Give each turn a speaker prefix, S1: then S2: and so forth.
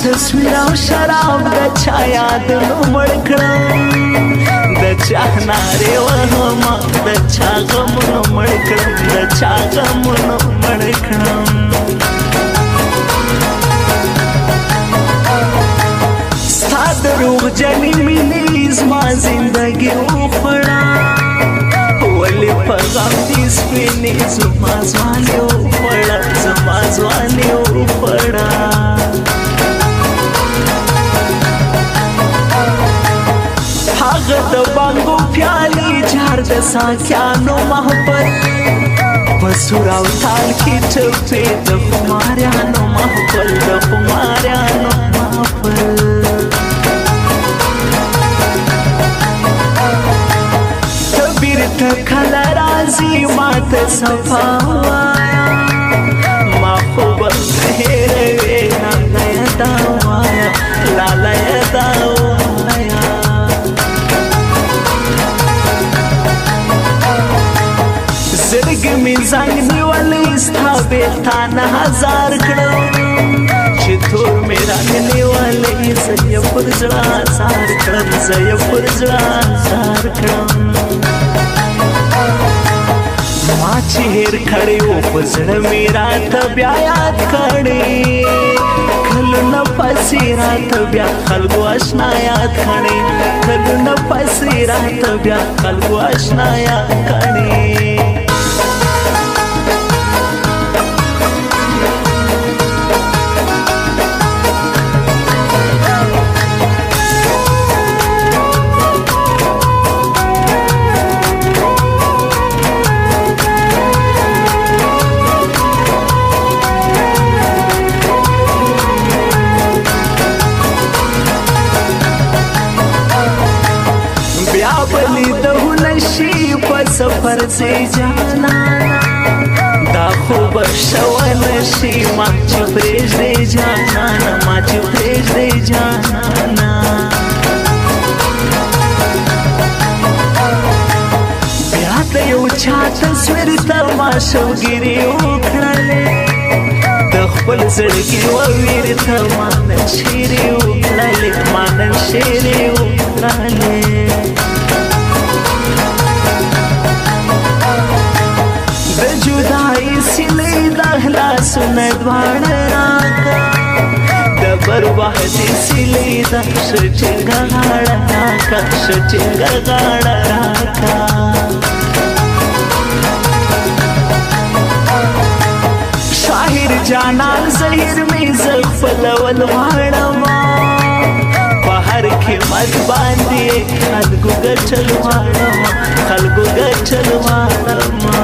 S1: تصویر او شراب د چا یادونو مړ کړم د چا نارې وهمه د چا غمونو مړ کړم د چا غمونو مړ کړم ستا دروغجنې مینې زما زندګي وخوړه ولې په غم دې سپینې زما ځواني وخوړه زما ځواني وخوړه هغه د بانګو پیالې جار د ساقیانو محبت په سور او تال کې ټپې د خماریانو محفل د خماریانو محفل ته بیرته کله راځې ما ته صفا وایه ما خو به هېروې لالیه دا وایه لالیه دا وایه زړګ مې زنګ نیولی ستا بېلتانه هزار کړم چې تور مې رنګ نیولی زه یې پر زړه ازار کړم زه یې پر زړه ازار کړم ما چې هېر کړی و په زړه مې راته بیا یاد کړې کلونه پسې راته بیا خلکو اشنا یاد کړې کلونه پسې راته بیا خلکو اشنا یاد کړې سفر سے جانا دا خوب شوال شي ما چې پرېږدې جانانا ما چې پرېږدې جانانا بیا د یو چا تصویر ته ما شوګیرې وکړلې د خپل زړګي وویر ته ما نن شیرې وکړلې ما نن شیرې وکړلې سونه دواړه راکا د بربادي سیلې د شچنګا غاړه راکا شچنګا غاړه راکا شاهر جانان زهیر می زغفل ول غاړه بهر کې مد باندې خلکو ګټل غاړه خلکو ګټل غاړه